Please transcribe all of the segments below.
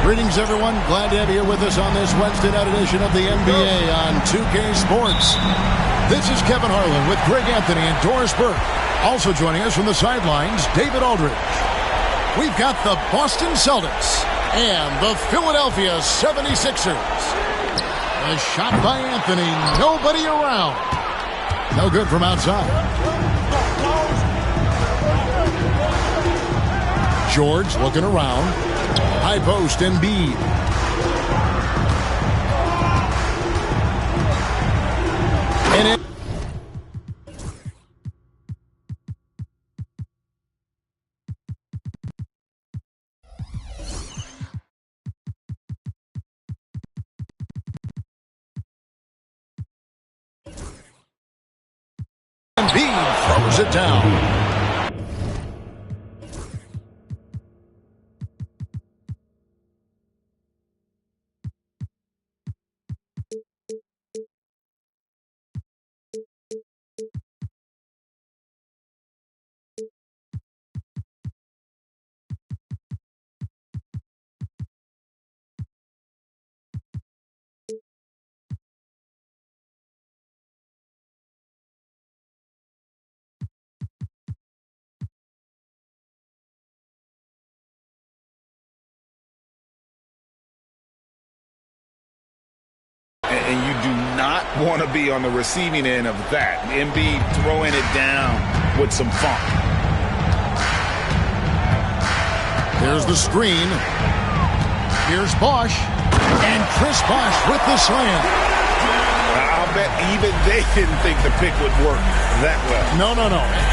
Greetings, everyone. Glad to have you with us on this Wednesday night edition of the NBA on 2K Sports. This is Kevin Harlan with Greg Anthony and Doris Burke. Also joining us from the sidelines, David Aldridge. We've got the Boston Celtics and the Philadelphia 76ers. A shot by Anthony. Nobody around. No good from outside. George looking around. High post, Embiid. And it. Embiid throws it down. And you do not want to be on the receiving end of that. Embiid throwing it down with some funk. There's the screen. Here's Bosh. And Chris Bosh with the slam. I'll bet even they didn't think the pick would work that well. No.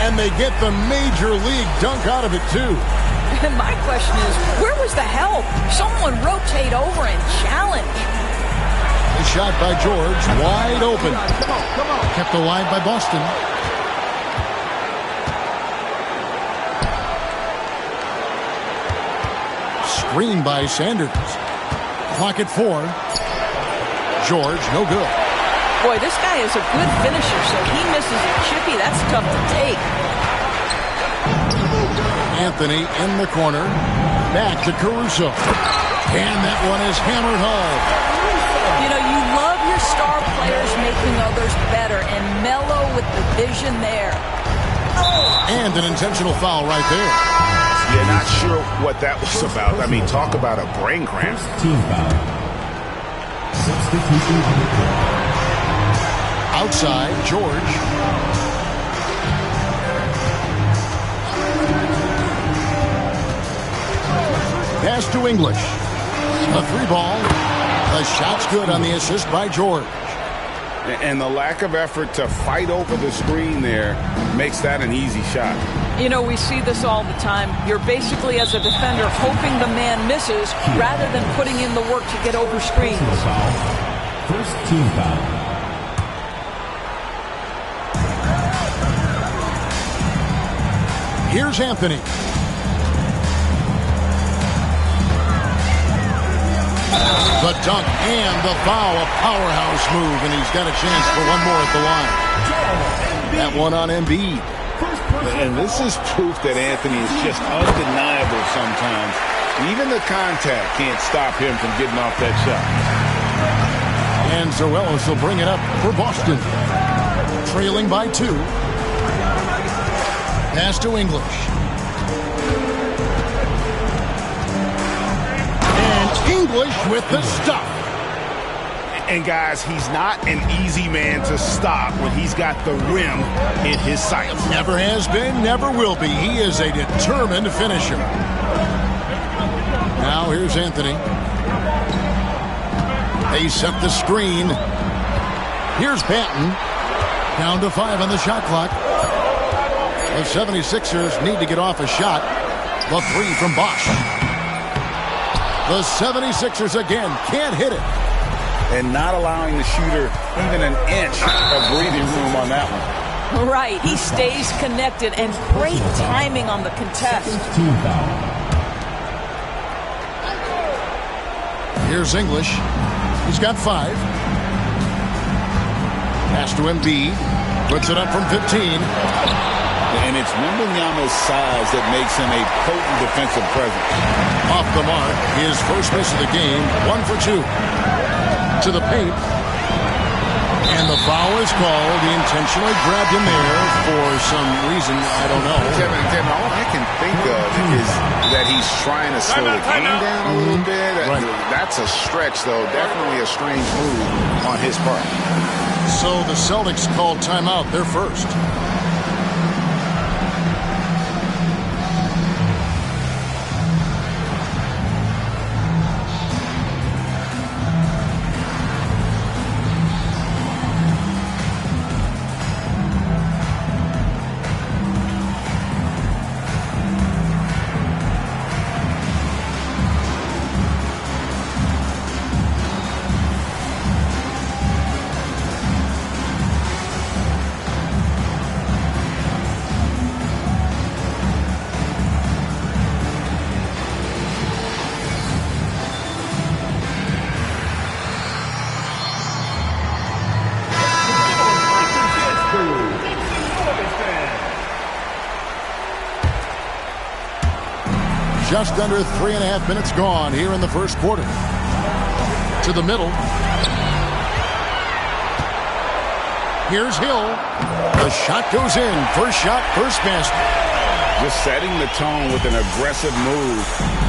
And they get the major league dunk out of it, too. And my question is, where was the help? Someone rotate over and challenge. The shot by George, wide open. Come on. Kept alive by Boston. Screen by Sanders. Clock at 4. George, no good. Boy, this guy is a good finisher, so he misses a chippy. That's tough to take. Anthony in the corner. Back to Caruso. And that one is hammered home. You know, you love your star players making others better, and Melo with the vision there. And an intentional foul right there. Yeah, not sure what that was about. I mean, talk about a brain cramp. Team foul. Substitution on the court. Outside, George. Pass to English. A 3-ball. The shot's good on the assist by George. And the lack of effort to fight over the screen there makes that an easy shot. You know, we see this all the time. You're basically, as a defender, hoping the man misses rather than putting in the work to get over screens. First team foul. Here's Anthony. The dunk and the foul, a powerhouse move, and he's got a chance for one more at the line. That one on Embiid. And this is proof that Anthony is just undeniable sometimes. Even the contact can't stop him from getting off that shot. And Zoelis will bring it up for Boston. Trailing by 2. Pass to English. And English with the stuff. And guys, he's not an easy man to stop when he's got the rim in his sights. Never has been, never will be. He is a determined finisher. Now here's Anthony. They set the screen. Here's Banton. Down to 5 on the shot clock. The 76ers need to get off a shot. The 3 from Bosch. The 76ers again can't hit it. And not allowing the shooter even an inch of breathing room on that one. Right. He stays connected, and great timing on the contest. Team foul. Here's English. He's got 5. Pass to Embiid. Puts it up from 15. And it's Wembanyama's size that makes him a potent defensive presence. Off the mark. His first miss of the game. 1 for 2. To the paint. And the foul is called. He intentionally grabbed him there for some reason. I don't know. Kevin, all I can think of is that he's trying to slow the game down a little bit. Right. That's a stretch, though. Definitely a strange move on his part. So the Celtics called timeout. They're first. Just under 3.5 minutes gone here in the first quarter. To the middle. Here's Hill. The shot goes in. First shot, first basket. Just setting the tone with an aggressive move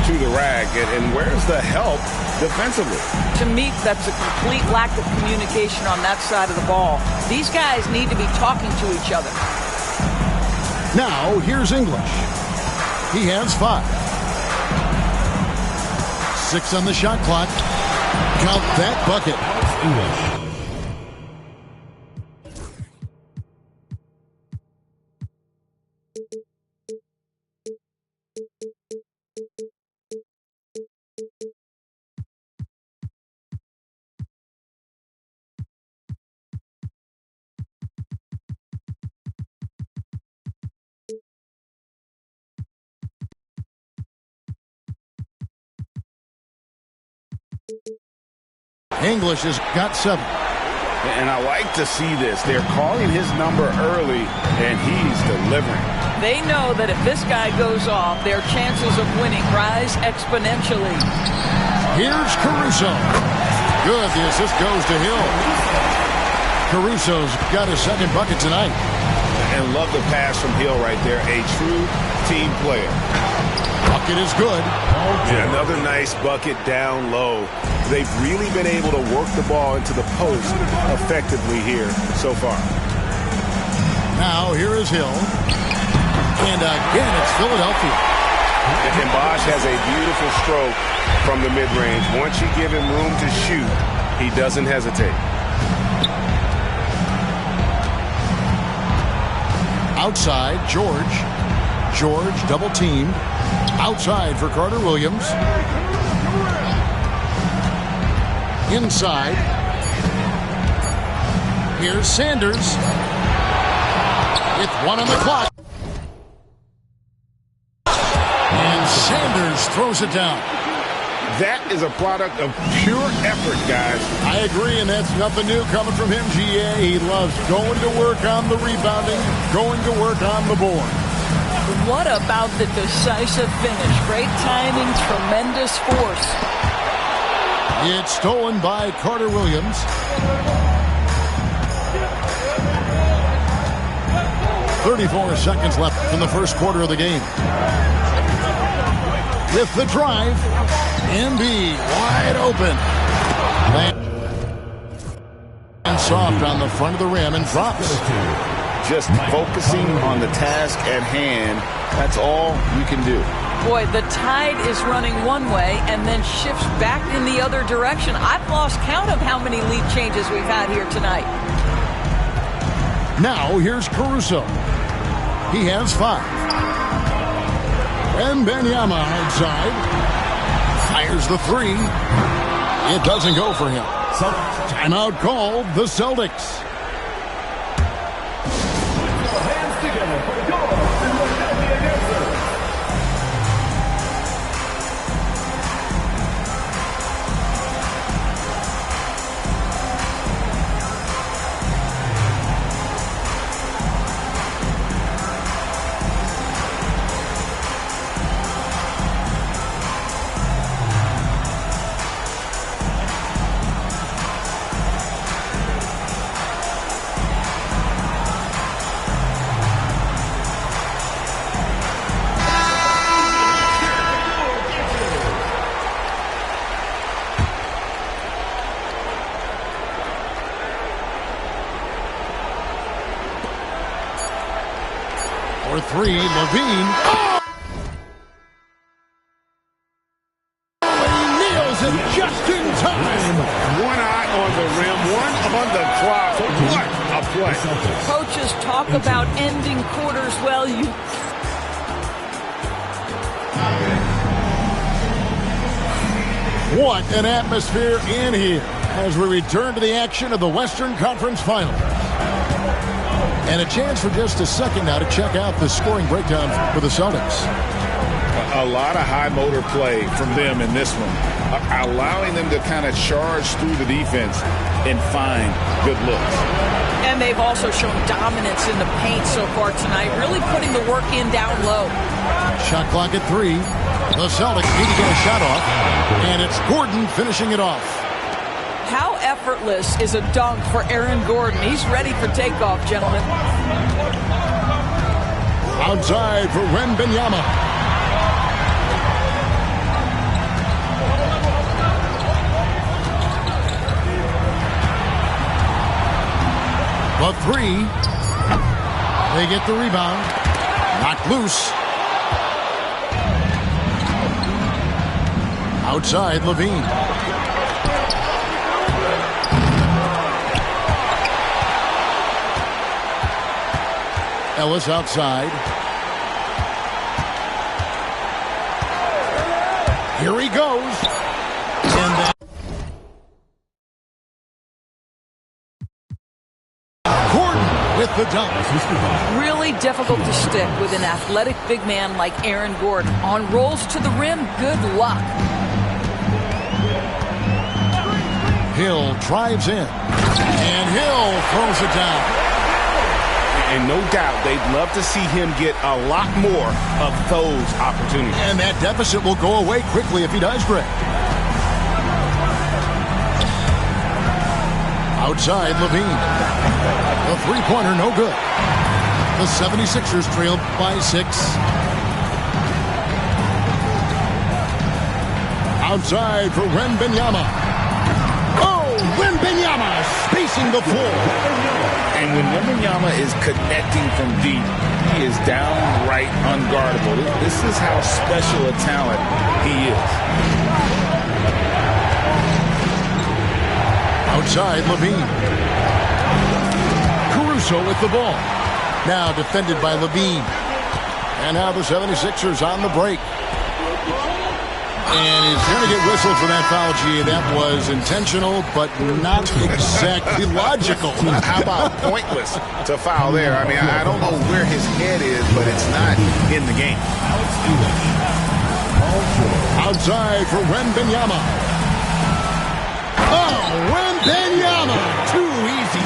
to the rack. And where's the help defensively? To me, that's a complete lack of communication on that side of the ball. These guys need to be talking to each other. Now, here's English. He has 5. 6 on the shot clock. Count that bucket. English. English has got 7. And I like to see this. They're calling his number early, and he's delivering. They know that if this guy goes off, their chances of winning rise exponentially. Here's Caruso. Good. The assist goes to Hill. Caruso's got his second bucket tonight. And love the pass from Hill right there. A true team player. Bucket is good. Yeah, another nice bucket down low. They've really been able to work the ball into the post effectively here so far. Now here is Hill. And again, it's Philadelphia. And Bosch has a beautiful stroke from the mid-range. Once you give him room to shoot, he doesn't hesitate. Outside, George. George double-teamed. Outside for Carter Williams. Inside. Here's Sanders. With 1 on the clock. And Sanders throws it down. That is a product of pure effort, guys. I agree, and that's nothing new coming from him, GA. He loves going to work on the rebounding, going to work on the board. What about the decisive finish? Great timing, tremendous force. It's stolen by Carter Williams. .34 seconds left in the first quarter of the game. With the drive, Embiid wide open. soft on the front of the rim and drops. Just focusing on the task at hand. That's all you can do. Boy, the tide is running one way and then shifts back in the other direction. I've lost count of how many lead changes we've had here tonight. Now here's Caruso. He has 5. Wembanyama outside. Fires the 3. It doesn't go for him. Timeout called the Celtics. For 3, Levine. Oh! He nails it just in time. One eye on the rim, one on the clock. What a play. Coaches talk about ending quarters. Well, What an atmosphere in here as we return to the action of the Western Conference Finals. And a chance for just a second now to check out the scoring breakdown for the Celtics. A lot of high motor play from them in this one, allowing them to kind of charge through the defense and find good looks. and they've also shown dominance in the paint so far tonight, really putting the work in down low. Shot clock at 3. The Celtics need to get a shot off, and it's Gordon finishing it off. How effortless is a dunk for Aaron Gordon? He's ready for takeoff, gentlemen. Outside for Wembanyama. The 3. They get the rebound. Knocked loose. Outside, Levine. Ellis outside. Here he goes. And then Gordon with the dunk. Really difficult to stick with an athletic big man like Aaron Gordon. On rolls to the rim, good luck. Hill drives in. And Hill throws it down. And no doubt, they'd love to see him get a lot more of those opportunities. And that deficit will go away quickly if he does, Greg. Outside, Levine. The three-pointer, no good. The 76ers trailed by 6. Outside for Wembanyama. Oh, Wembanyama spacing the floor. And when Wembanyama is connecting from deep, he is downright unguardable. This is how special a talent he is. Outside, Levine. Caruso with the ball. Now defended by Levine. And now the 76ers on the break. And he's going to get whistled for that foul, G. That was intentional, but not exactly logical. How about pointless to foul there? I mean, I don't know where his head is, but it's not in the game. Outside for Wembanyama. Oh, Wembanyama! Too easy.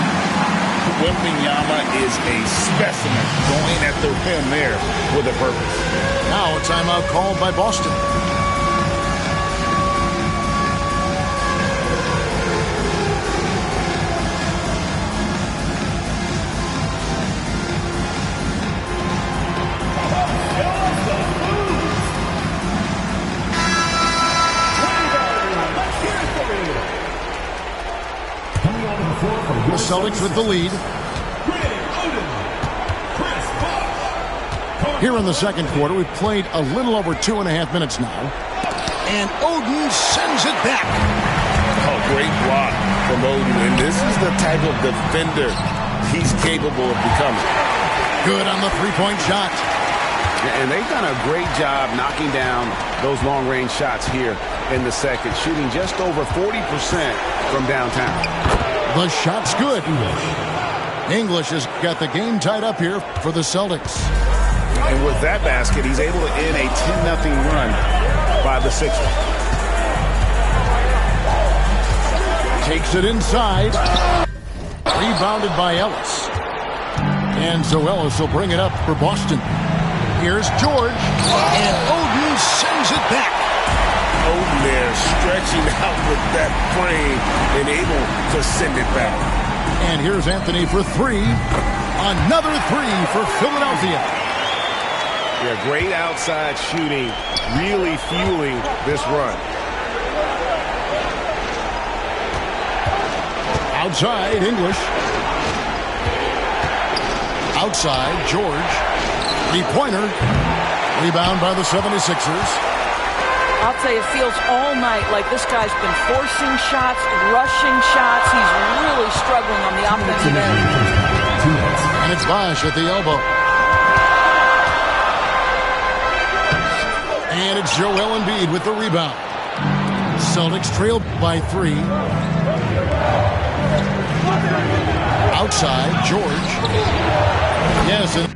Wembanyama is a specimen going at the rim there with a purpose. Now a timeout called by Boston. The Celtics with the lead. Here in the second quarter, we've played a little over 2.5 minutes now. And Oden sends it back. Oh, great block from Oden. And this is the type of defender he's capable of becoming. Good on the three-point shot. And they've done a great job knocking down those long-range shots here in the second, shooting just over 40% from downtown. The shot's good. English has got the game tied up here for the Celtics. And with that basket, he's able to end a 10-0 run by the Sixers. Takes it inside. Rebounded by Ellis. And so Ellis will bring it up for Boston. Here's George. And Oden sends it back. Oden there stretching out with that frame and able to send it back. And here's Anthony for three. Another three for Philadelphia. Yeah, great outside shooting, really fueling this run. Outside, English. Outside, George. Three-pointer. Rebound by the 76ers. I'll tell you, it feels all night like this guy's been forcing shots, rushing shots. He's really struggling on the offensive end. And it's Bosh at the elbow. And it's Joel Embiid with the rebound. Celtics trail by 3. Outside, George. Yes, and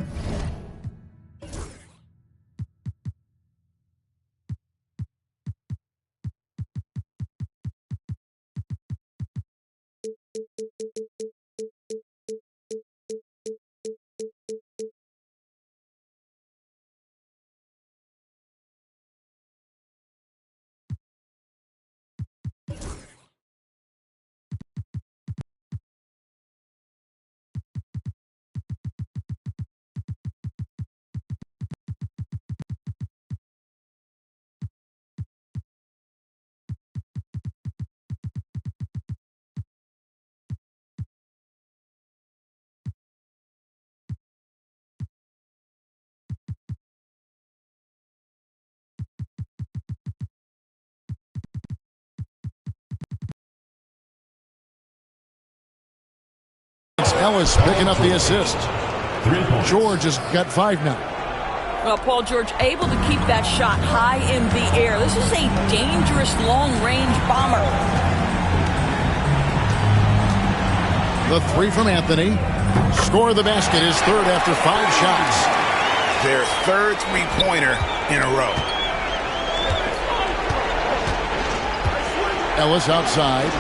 Ellis picking up the assist. George has got 5 now. Well, Paul George able to keep that shot high in the air. This is a dangerous long-range bomber. The 3 from Anthony. Score the basket, his third after 5 shots. Their third three-pointer in a row. Ellis outside.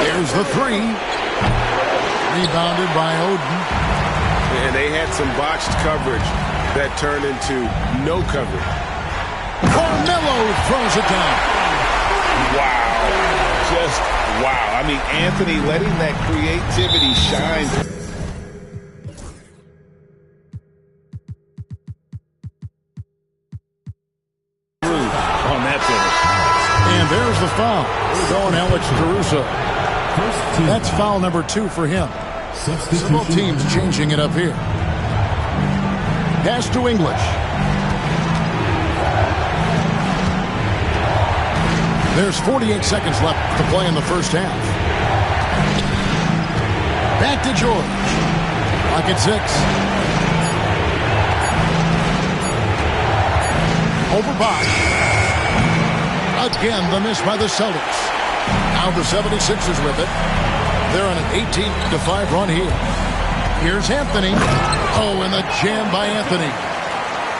There's the 3. Rebounded by Oden. And they had some botched coverage that turned into no coverage. Carmelo throws it down. Wow. Just wow. I mean, Anthony letting that creativity shine. On that finish. And there's the foul. Going Alex Caruso. That's foul number 2 for him. Several teams changing it up here. Pass to English. There's 48 seconds left to play in the first half. Back to George. Clock at 6. Over Bosh. Again, the miss by the Celtics. Now the 76ers with it. They're on an 18-5 run here. Here's Anthony. Oh, and the jam by Anthony.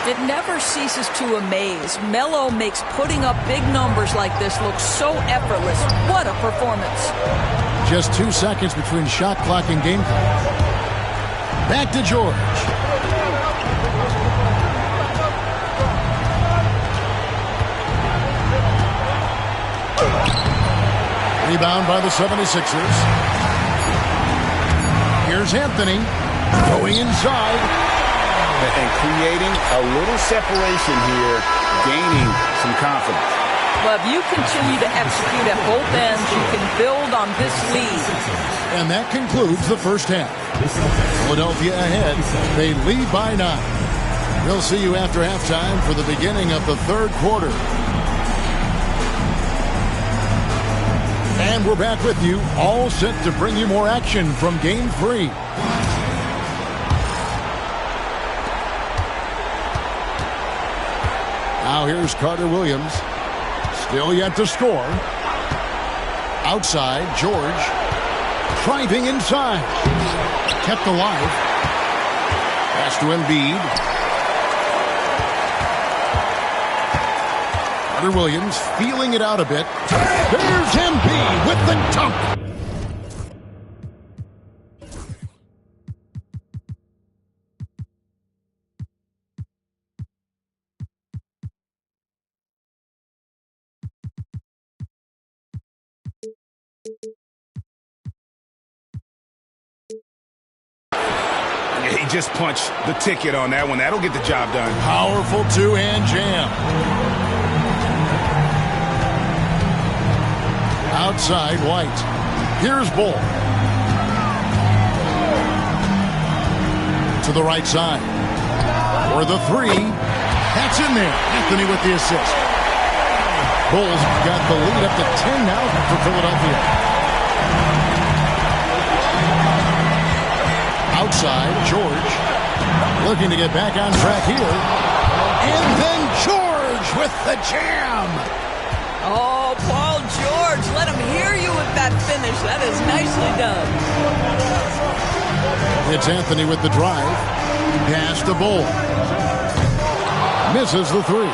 It never ceases to amaze. Melo makes putting up big numbers like this look so effortless. What a performance. Just 2 seconds between shot clock and game clock. Back to George. Rebound by the 76ers. Here's Anthony going inside. And creating a little separation here, gaining some confidence. Well, Well, if you continue to execute at both ends, you can build on this lead. And that concludes the first half. Philadelphia ahead. They lead by 9. We'll see you after halftime for the beginning of the third quarter. And we're back with you, all set to bring you more action from Game 3. Now here's Carter Williams. Still yet to score. Outside, George. Driving inside. Kept alive. Pass to Embiid. Carter Williams feeling it out a bit. There's Embiid with the dunk. He just punched the ticket on that one. That'll get the job done. Powerful two-hand jam. Outside, White. Here's Bull. To the right side. For the three. That's in there. Anthony with the assist. Bulls got the lead up to 10 now for Philadelphia. Outside, George. Looking to get back on track here. And then George with the jam. Oh, Paul George, let him hear you with that finish. That is nicely done. It's Anthony with the drive. Pass to Bull. Misses the three.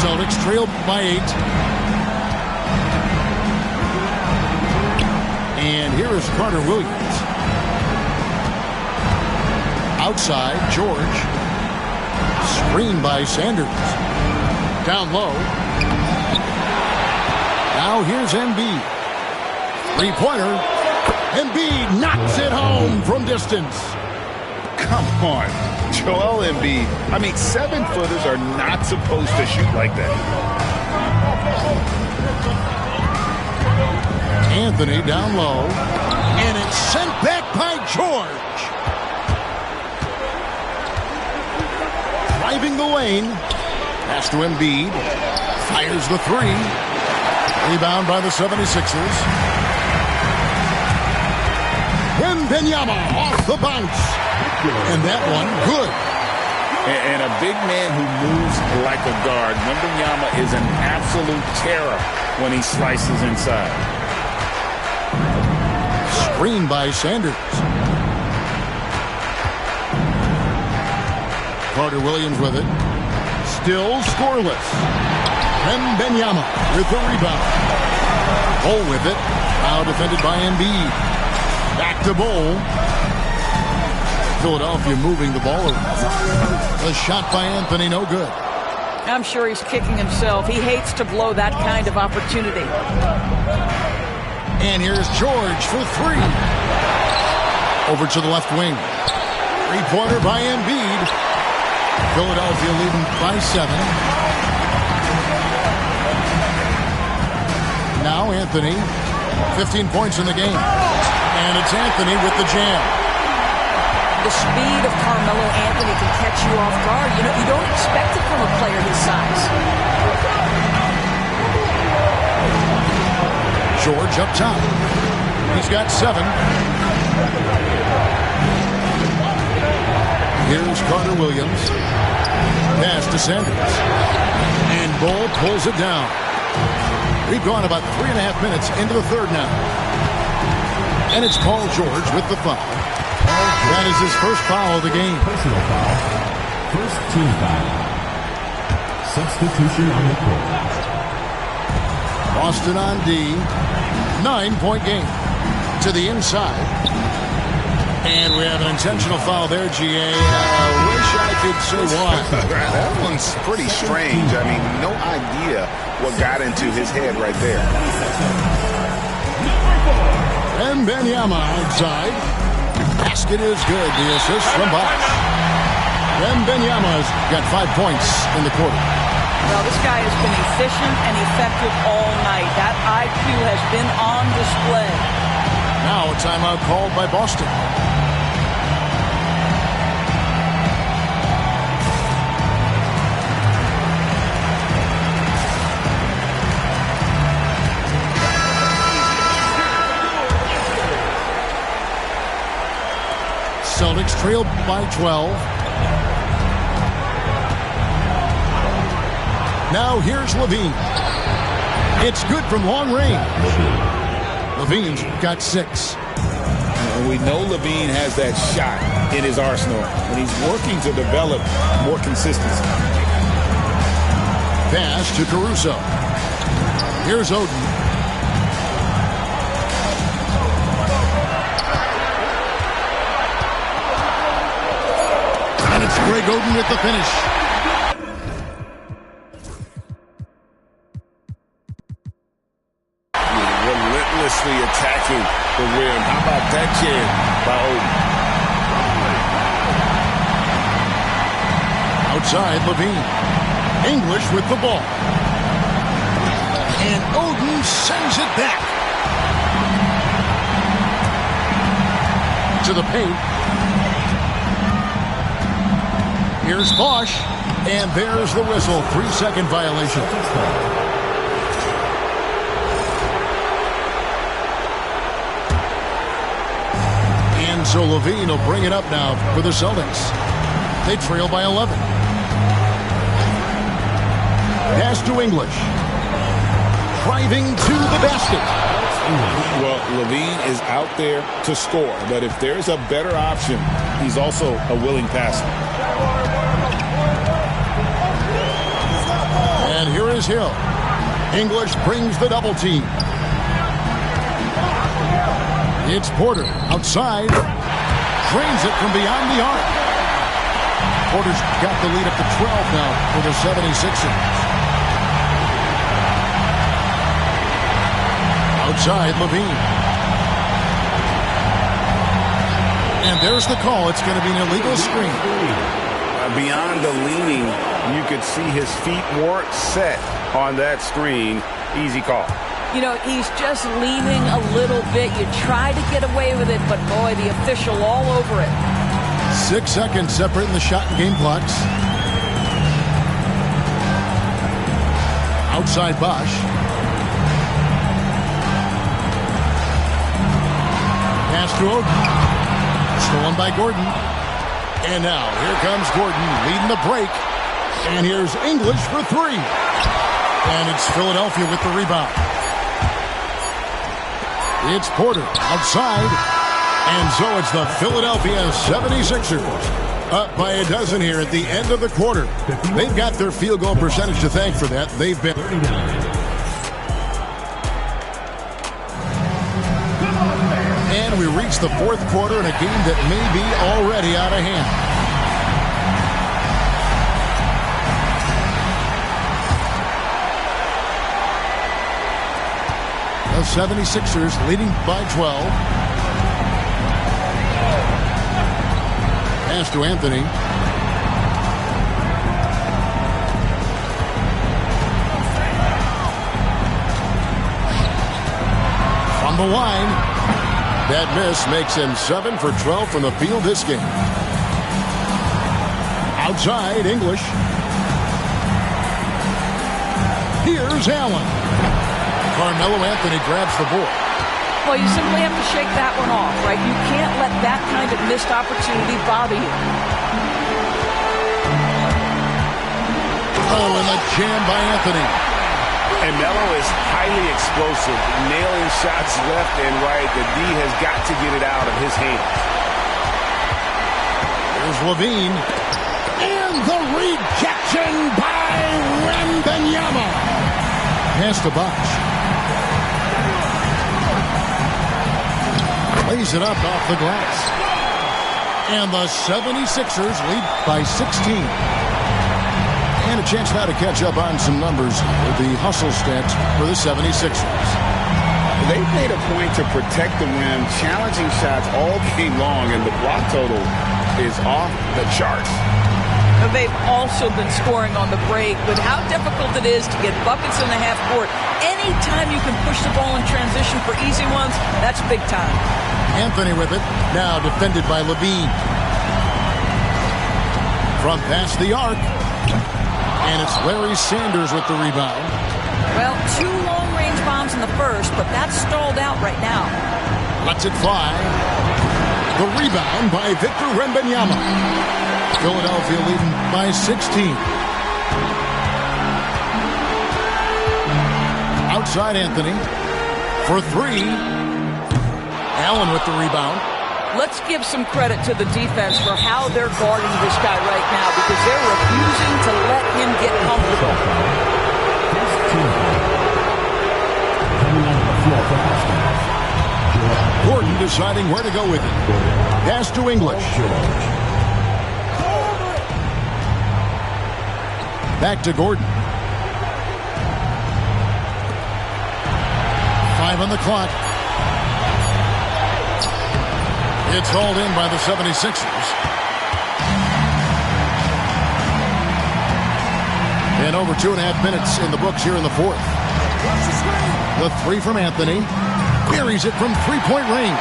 Celtics trail by 8. And here is Carter Williams. Outside, George. Screen by Sanders. Down low. Now here's Embiid. Three-pointer. Embiid knocks it home from distance. Come on, Joel Embiid. I mean, 7-footers are not supposed to shoot like that. Anthony down low. And it's sent back by George. Driving the lane. Pass to Embiid. Fires the three. Rebound by the 76ers. Wembanyama off the bounce. And that one, good. And a big man who moves like a guard. Wembanyama is an absolute terror when he slices inside. Screen by Sanders. Carter Williams with it. Still scoreless. Wembanyama with the rebound. Bull with it. Now defended by Embiid. Back to Bull. Philadelphia moving the ball around. A shot by Anthony, no good. I'm sure he's kicking himself. He hates to blow that kind of opportunity. And here's George for three. Over to the left wing. Three-pointer by Embiid. Philadelphia leading by 7. Now Anthony, 15 points in the game. And it's Anthony with the jam. The speed of Carmelo Anthony can catch you off guard. You know, you don't expect it from a player his size. George up top. He's got 7. Here's Carter Williams. Pass to Sanders. And Bull pulls it down. We've gone about 3.5 minutes into the third now. And it's Paul George with the foul. That is his first foul of the game. Personal foul. First team foul. Substitution on the court. Boston on D. 9-point game. To the inside. And we have an intentional foul there, GA. I wish I could say why. That one's pretty strange. I mean, no idea what got into his head right there. Wembanyama outside. Basket is good. The assist from Bosh. Wembanyama's got 5 points in the quarter. Well, this guy has been efficient and effective all night. That IQ has been on display. Now a timeout called by Boston. Celtics trailed by 12. Now here's Levine. It's good from long range. Levine's got 6. And we know Levine has that shot in his arsenal, and he's working to develop more consistency. Pass to Caruso. Here's Oden. And it's Greg Oden with the finish. Relentlessly attacking the rim. How about that jam by Oden? Outside, Levine. English with the ball. And Oden sends it back. To the paint. Here's Bosch. And there's the whistle. 3-second violation. And so Levine will bring it up now for the Celtics. They trail by 11. Pass to English. Driving to the basket. Well, Levine is out there to score, but if there's a better option, he's also a willing passer. And here is Hill. English brings the double team. It's Porter outside. Drains it from beyond the arc. Porter's got the lead up to 12 now for the 76ers. Outside, Levine. And there's the call. It's going to be an illegal screen. Beyond the leaning, you could see his feet weren't set on that screen. Easy call. You know, he's just leaning a little bit. You try to get away with it, but boy, the official all over it. 6 seconds separating the shot and game clocks. Outside Bosch. Pass to Oden. Stolen by Gordon. And now, here comes Gordon leading the break. And here's English for 3. And it's Philadelphia with the rebound. It's Porter outside. And so it's the Philadelphia 76ers up by a dozen here at the end of the quarter. They've got their field goal percentage to thank for that. They've been... And we reach the fourth quarter in a game that may be already out of hand. The 76ers leading by 12. Pass to Anthony. From the line. That miss makes him 7 for 12 from the field this game. Outside, English. Here's Allen. Carmelo Anthony grabs the board. Well, you simply have to shake that one off, right? You can't let that kind of missed opportunity bother you. Oh, and the jam by Anthony. And Melo is highly explosive, nailing shots left and right. The D has got to get it out of his hands. There's Levine. And the rejection by Wembanyama. Pass to Bosch. Lays it up off the glass. And the 76ers lead by 16. And a chance now to catch up on some numbers with the hustle stats for the 76ers. They've made a point to protect the rim, challenging shots all game long, and the block total is off the charts. They've also been scoring on the break. With how difficult it is to get buckets in the half court, anytime you can push the ball in transition for easy ones, that's big time. Anthony with it. Now defended by Levine. From past the arc. And it's Larry Sanders with the rebound. Well, 2 long-range bombs in the first, but that's stalled out right now. Lets it fly. The rebound by Victor Wembanyama. Philadelphia leading by 16. Outside Anthony for 3. Allen with the rebound. Let's give some credit to the defense for how they're guarding this guy right now because they're refusing to let him get comfortable. Coming out of the floor for Boston. Gordon deciding where to go with it. Pass to English. Back to Gordon. 5 on the clock. It's hauled in by the 76ers. And over 2.5 minutes in the books here in the fourth. The 3 from Anthony. Buries it from 3-point range.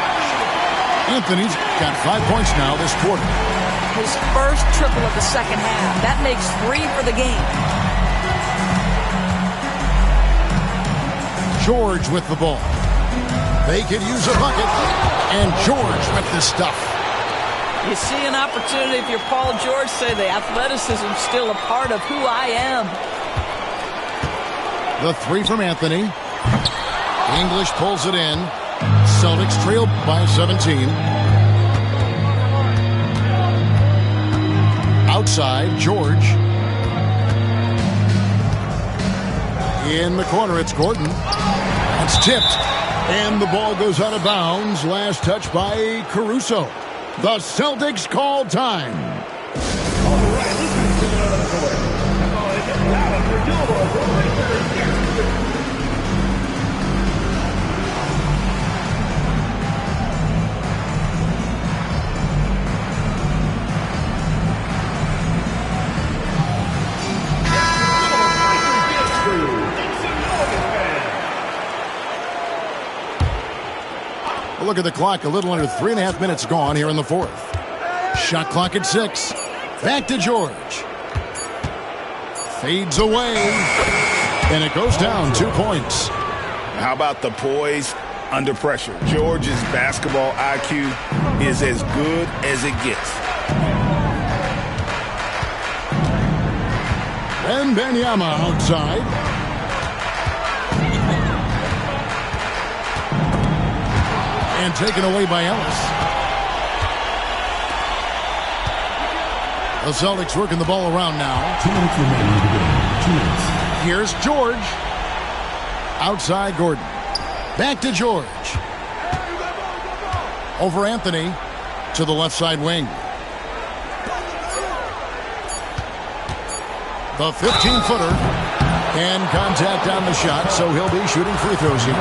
Anthony's got 5 points now this quarter. His first triple of the second half. That makes 3 for the game. George with the ball. They could use a bucket. And George with the stuff. You see an opportunity if you're Paul George, say the athleticism still a part of who I am. The 3 from Anthony. English pulls it in. Celtics trail by 17. Outside, George. In the corner, it's Gordon. It's tipped. And the ball goes out of bounds. Last touch by Caruso. The Celtics call time. Look at the clock. A little under 3.5 minutes gone here in the fourth. Shot clock at 6. Back to George. Fades away. And it goes down 2 points. How about the poise under pressure? George's basketball IQ is as good as it gets. Wembanyama outside. And taken away by Ellis. The Celtics working the ball around now. 2 minutes remaining in the game. 2 minutes. Here's George. Outside Gordon. Back to George. Over Anthony to the left side wing. The 15-footer. And contact on the shot, so he'll be shooting free throws here.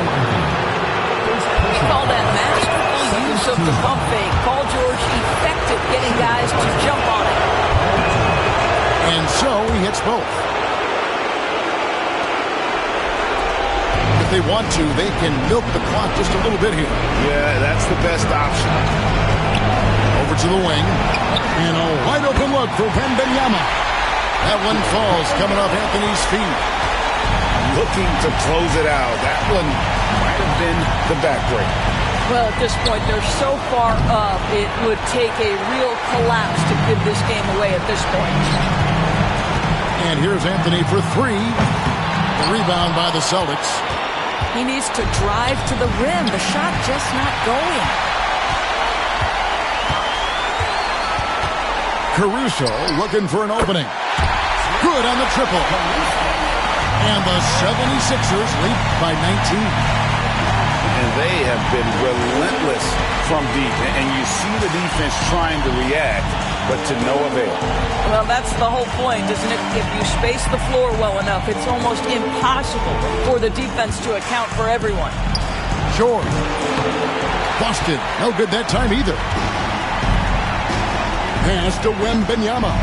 We call that masterful use of the pump fake. Paul George effective getting guys to jump on it. And so he hits both. If they want to, they can milk the clock just a little bit here. Yeah, that's the best option. Over to the wing. And a wide open look for Wembanyama. That one falls coming off Anthony's feet. Looking to close it out. That one might have been the backbreak. Well, at this point, they're so far up, it would take a real collapse to give this game away at this point. And here's Anthony for 3. The rebound by the Celtics. He needs to drive to the rim. The shot just not going. Caruso looking for an opening. Good on the triple. And the 76ers lead by 19. And they have been relentless from deep. And you see the defense trying to react, but to no avail. Well, that's the whole point, isn't it? If you space the floor well enough, it's almost impossible for the defense to account for everyone. George. Busted. No good that time either. Pass to Wembanyama.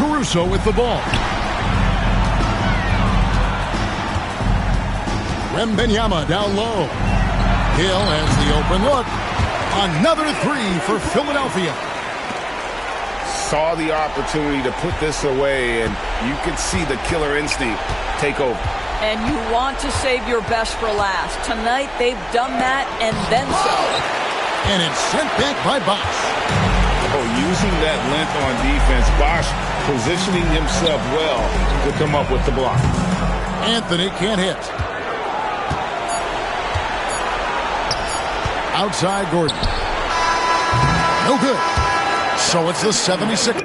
Caruso with the ball. Wembanyama down low. Hill has the open look. Another three for Philadelphia. Saw the opportunity to put this away, and you could see the killer instinct take over. And you want to save your best for last. Tonight, they've done that and then some. And it's sent back by Bosh. Oh, using that length on defense, Bosh positioning himself well to come up with the block. Anthony can't hit. Outside Gordon. No good. So it's the 76ers.